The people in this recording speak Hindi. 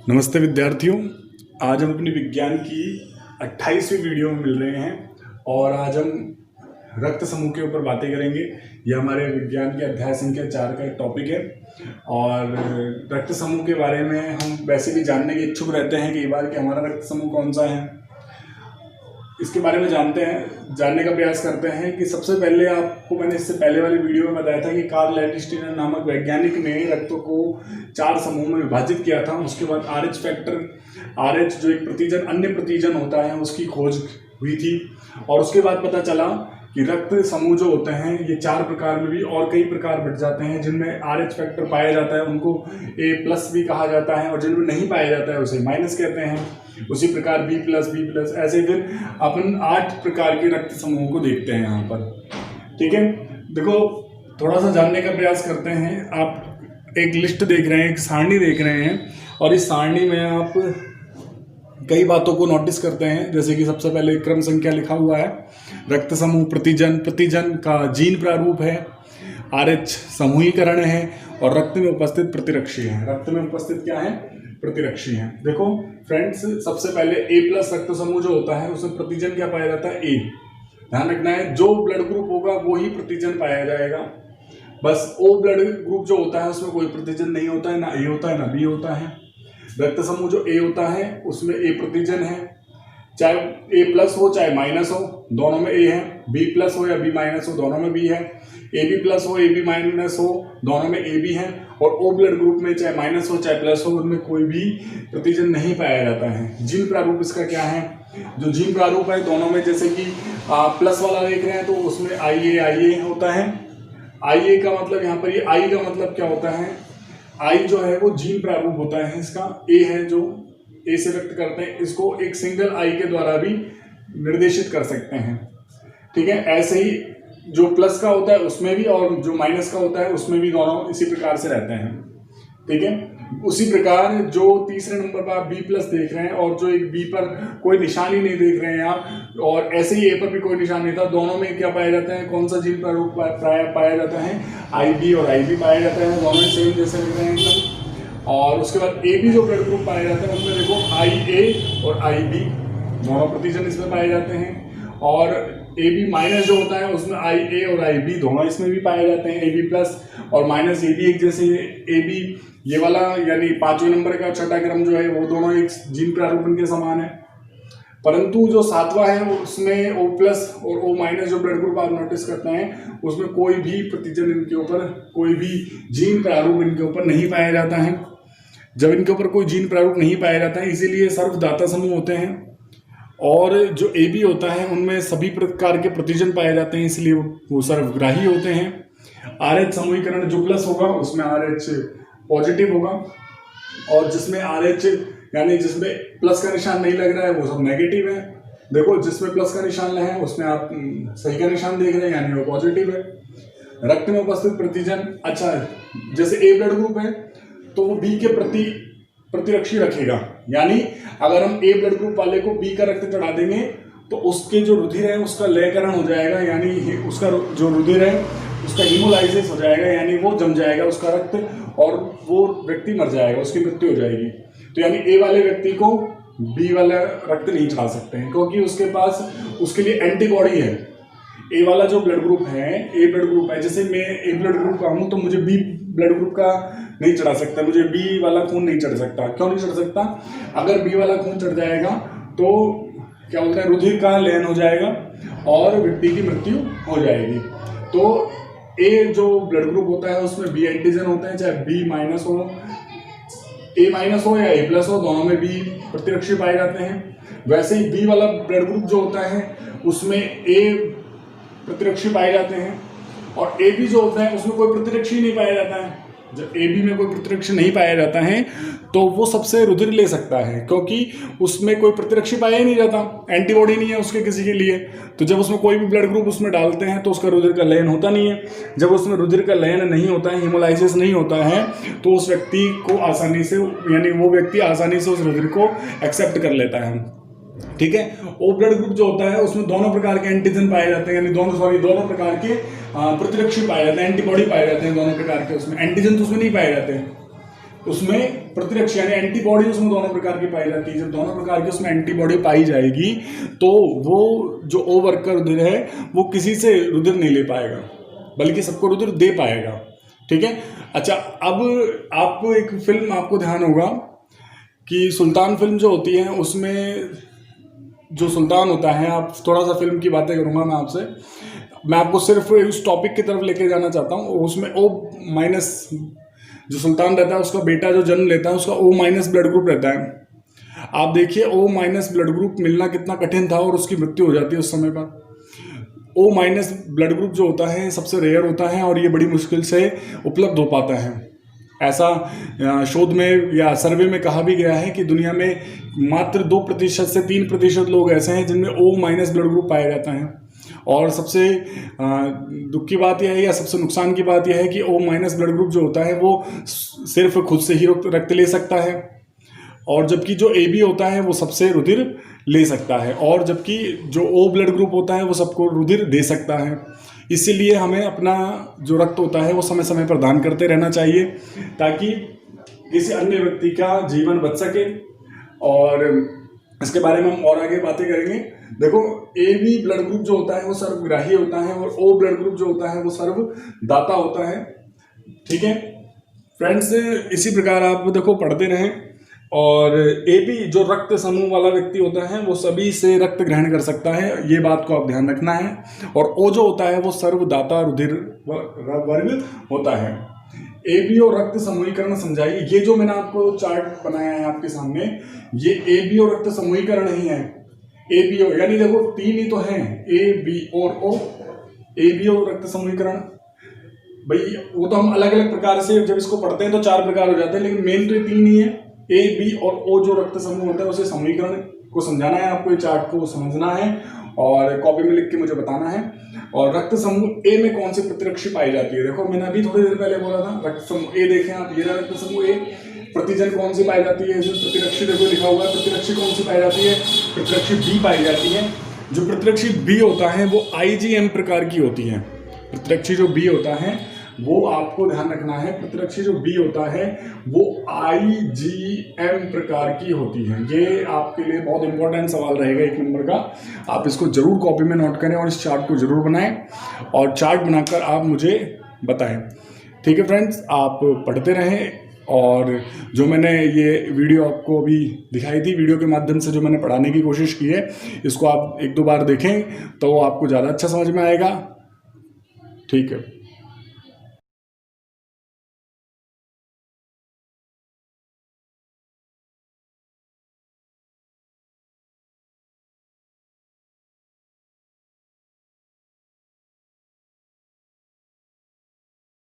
नमस्ते विद्यार्थियों, आज हम अपनी विज्ञान की 28वीं वीडियो में मिल रहे हैं और आज हम रक्त समूह के ऊपर बातें करेंगे। यह हमारे विज्ञान के अध्याय संख्या 4 का एक टॉपिक है और रक्त समूह के बारे में हम वैसे भी जानने के इच्छुक रहते हैं कई बार कि हमारा रक्त समूह कौन सा है। इसके बारे में जानने का प्रयास करते हैं कि सबसे पहले आपको मैंने इससे पहले वाली वीडियो में बताया था कि कार्ल लैंडस्टीनर नामक वैज्ञानिक ने रक्तों को 4 समूह में विभाजित किया था। उसके बाद RH फैक्टर, RH जो एक प्रतिजन अन्य प्रतिजन होता है उसकी खोज हुई थी और उसके बाद पता चला कि रक्त समूह जो होते हैं ये 4 प्रकार में भी और कई प्रकार बढ़ जाते हैं। जिनमें RH फैक्टर पाया जाता है उनको A+ भी कहा जाता है और जिनमें नहीं पाया जाता है उसे माइनस कहते हैं। उसी प्रकार B+, ऐसे फिर अपन 8 प्रकार के रक्त समूहों को देखते हैं यहाँ पर। ठीक है, देखो थोड़ा सा जानने का प्रयास करते हैं। आप एक लिस्ट देख रहे हैं, एक सारणी देख रहे हैं और इस सारणी में आप कई बातों को नोटिस करते हैं। जैसे कि सबसे पहले क्रम संख्या लिखा हुआ है, रक्त समूह प्रतिजन का जीन प्रारूप है, RH समूहीकरण है और रक्त में उपस्थित प्रतिरक्षी है। रक्त में उपस्थित क्या है? प्रतिरक्षी है। देखो फ्रेंड्स, सबसे पहले A+ रक्त समूह जो होता है उसमें प्रतिजन क्या पाया जाता है? A। ध्यान रखना है, जो ब्लड ग्रुप होगा वो ही प्रतिजन पाया जाएगा। बस O ब्लड ग्रुप जो होता है उसमें कोई प्रतिजन नहीं होता है, ना A होता है ना B होता है। रक्त समूह जो A होता है उसमें A प्रतिजन है, चाहे A+ हो चाहे माइनस हो, दोनों में A है। B+ हो या B- हो, दोनों में B है। AB+ हो AB- हो, दोनों में AB है। और O ब्लड ग्रुप में चाहे माइनस हो चाहे प्लस हो, उनमें कोई भी प्रतिजन नहीं पाया जाता है। जीन प्रारूप इसका क्या है? जो जीन प्रारूप है दोनों में, जैसे कि प्लस वाला देख रहे हैं तो उसमें IA होता है। IA का मतलब यहाँ पर ये I का मतलब क्या होता है? I जो है वो जीन प्रारूप होता है इसका। A है जो A से व्यक्त करते हैं, इसको एक सिंगल I के द्वारा भी निर्देशित कर सकते हैं। ठीक है, ऐसे ही जो प्लस का होता है उसमें भी और जो माइनस का होता है उसमें भी दोनों इसी प्रकार से रहते हैं। ठीक है, उसी प्रकार जो तीसरे नंबर पर आप B+ देख रहे हैं और जो एक B पर कोई निशान ही नहीं देख रहे हैं आप, और ऐसे ही A पर भी कोई निशान नहीं था, दोनों में क्या पाया जाता है? कौन सा जीन प्रारूप पाया जाता है? IB और IB पाया जाता है। दोनों सेम जैसे लिख रहे हैं एकदम। और उसके बाद AB जो ब्लड ग्रुप पाया जाता है उनमें देखो IA और IB दोनों प्रतिजन इसमें पाए जाते हैं। और AB- जो होता है उसमें IA और IB दोनों इसमें भी पाए जाते हैं। AB+ और -AB एक जैसे। AB ये वाला यानी 5वें नंबर का छठा क्रम जो है वो दोनों एक जीन प्रारूप के समान है। परंतु जो 7वां है उसमें O+ और O- जो ब्लड ग्रुप आप नोटिस करते हैं उसमें कोई भी प्रतिजन इनके ऊपर, कोई भी जीन प्रारूप इनके ऊपर नहीं पाया जाता है। जब इनके ऊपर कोई जीन प्रारूप नहीं पाया जाता है इसीलिए सर्वदाता समूह होते हैं। और जो AB होता है उनमें सभी प्रकार के प्रतिजन पाए जाते हैं, इसलिए वो सर्वग्राही होते हैं। RH समूहीकरण जो प्लस होगा उसमें RH पॉजिटिव होगा और जिसमें RH यानी जिसमें प्लस का निशान नहीं लग रहा है वो सब नेगेटिव है। देखो जिसमें प्लस का निशान है उसमें आप सही का निशान देख रहे हैं यानी वो पॉजिटिव है। रक्त में उपस्थित प्रतिजन, अच्छा जैसे A ब्लड ग्रुप है तो वो B के प्रति प्रतिरक्षी रखेगा। यानी अगर हम A ब्लड ग्रुप वाले को B का रक्त चढ़ा देंगे तो उसके जो रुधिर है उसका लयकरण हो जाएगा, यानी उसका जो रुधिर है उसका हीमोलाइसिस हो जाएगा, यानी वो जम जाएगा उसका रक्त और वो व्यक्ति मर जाएगा, उसकी मृत्यु हो जाएगी। तो यानी A वाले व्यक्ति को B वाला रक्त नहीं चढ़ा सकते हैं क्योंकि उसके पास उसके लिए एंटीबॉडी है। A वाला जो ब्लड ग्रुप है, A ब्लड ग्रुप है, जैसे मैं A ब्लड ग्रुप का हूँ तो मुझे B ब्लड ग्रुप का नहीं चढ़ा सकता, मुझे B वाला खून नहीं चढ़ सकता। क्यों नहीं चढ़ सकता? अगर B वाला खून चढ़ जाएगा तो क्या होता है, रुधिर का लयन हो जाएगा और व्यक्ति की मृत्यु हो जाएगी। तो A जो ब्लड ग्रुप होता है उसमें B एंटीजन होते हैं, चाहे B- हो, A- हो या A+ हो, दोनों में B प्रतिरक्षी पाए जाते हैं। वैसे ही B वाला ब्लड ग्रुप जो होता है उसमें A प्रतिरक्षी पाए जाते हैं और AB जो होता है उसमें कोई प्रतिरक्षी नहीं पाया जाता है। जब AB में कोई प्रतिरक्षी नहीं पाया जाता है तो वो सबसे रुधिर ले सकता है क्योंकि उसमें कोई प्रतिरक्षी पाया ही नहीं जाता, एंटीबॉडी नहीं है उसके किसी के लिए। तो जब उसमें कोई भी ब्लड ग्रुप उसमें डालते हैं तो उसका रुधिर का लयन होता नहीं है। जब उसमें रुधिर का लयन नहीं होता है, हीमोलाइसिस नहीं होता है, तो उस व्यक्ति को आसानी से, यानी वो व्यक्ति आसानी से उस रुधिर को एक्सेप्ट कर लेता है। ठीक है, ओ ब्लड ग्रुप जो होता है उसमें दोनों प्रकार के एंटीजन पाए जाते हैं, यानी दोनों प्रकार के प्रतिरक्षी पाए जाते हैं, एंटीबॉडी पाए जाते हैं दोनों प्रकार के। उसमें एंटीजन तो उसमें नहीं पाए जाते हैं। उसमें प्रतिरक्षी यानी एंटीबॉडी उसमें दोनों प्रकार की पाई जाती है। जब दोनों प्रकार की उसमें एंटीबॉडी पाई जाएगी तो वो जो ओ वर्ग रुधिर है वो किसी से रुधिर नहीं ले पाएगा, बल्कि सबको रुधिर दे पाएगा। ठीक है। अच्छा, अब आप एक फिल्म आपको ध्यान होगा कि सुल्तान फिल्म जो होती है उसमें जो सुल्तान होता है, आप थोड़ा सा फिल्म की बातें करूंगा मैं आपसे, मैं आपको सिर्फ उस टॉपिक की तरफ लेके जाना चाहता हूँ। उसमें O माइनस जो सुल्तान रहता है उसका बेटा जो जन्म लेता है उसका O माइनस ब्लड ग्रुप रहता है। आप देखिए O माइनस ब्लड ग्रुप मिलना कितना कठिन था और उसकी मृत्यु हो जाती है उस समय पर। O माइनस ब्लड ग्रुप जो होता है सबसे रेयर होता है और ये बड़ी मुश्किल से उपलब्ध हो पाता है। ऐसा शोध में या सर्वे में कहा भी गया है कि दुनिया में मात्र 2% से 3% लोग ऐसे हैं जिनमें O माइनस ब्लड ग्रुप पाया जाता है। और सबसे दुख की बात यह है या सबसे नुकसान की बात यह है कि O माइनस ब्लड ग्रुप जो होता है वो सिर्फ खुद से ही रक्त ले सकता है, और जबकि जो AB होता है वो सबसे रुधिर ले सकता है, और जबकि जो O ब्लड ग्रुप होता है वो सबको रुधिर दे सकता है। इसीलिए हमें अपना जो रक्त होता है वो समय समय पर दान करते रहना चाहिए ताकि किसी अन्य व्यक्ति का जीवन बच सके। और इसके बारे में हम और आगे बातें करेंगे। देखो, AB ब्लड ग्रुप जो होता है वो सर्वग्राही होता है और O ब्लड ग्रुप जो होता है वो सर्वदाता होता है। ठीक है फ्रेंड्स, इसी प्रकार आप देखो पढ़ते रहें। और AB जो रक्त समूह वाला व्यक्ति होता है वो सभी से रक्त ग्रहण कर सकता है, ये बात को आप ध्यान रखना है। और O जो होता है वो सर्वदाता रुधिर वर्ग होता है। AB और रक्त समूहीकरण समझाइए। ये जो मैंने आपको चार्ट बनाया है आपके सामने, ये AB और रक्त समूहीकरण ही है। ABO यानी देखो 3 ही तो हैं, AB और O। AB और रक्त समूहीकरण भाई वो तो हम अलग अलग प्रकार से जब इसको पढ़ते हैं तो 4 प्रकार हो जाते हैं, लेकिन मेन तो ये 3 ही है। AB और O जो रक्त समूह होता है उसे समूहीकरण को समझाना है आपको, ये चार्ट को समझना है और कॉपी में लिख के मुझे बताना है। और रक्त समूह A में कौन सी प्रतिरक्षी पाई जाती है? देखो मैंने अभी थोड़ी देर पहले बोला था रक्त समूह A, देखें आप, ये रक्त समूह A। प्रतिजन कौन सी पाई जाती है? इसमें प्रतिरक्षी देखो लिखा हुआ है। प्रतिरक्षी कौन सी पाई जाती है? प्रतिरक्षी B पाई जाती है। जो प्रतिरक्षी B होता है वो IgM प्रकार की होती है। प्रतिरक्षी जो B होता है वो आपको ध्यान रखना है, प्रतिरक्षी जो B होता है वो IgM प्रकार की होती है। ये आपके लिए बहुत इंपॉर्टेंट सवाल रहेगा 1 नंबर का, आप इसको जरूर कॉपी में नोट करें और इस चार्ट को जरूर बनाएं और चार्ट बनाकर आप मुझे बताएं। ठीक है फ्रेंड्स, आप पढ़ते रहें। और जो मैंने ये वीडियो आपको अभी दिखाई थी, वीडियो के माध्यम से जो मैंने पढ़ाने की कोशिश की है, इसको आप 1-2 बार देखें तो आपको ज़्यादा अच्छा समझ में आएगा। ठीक है।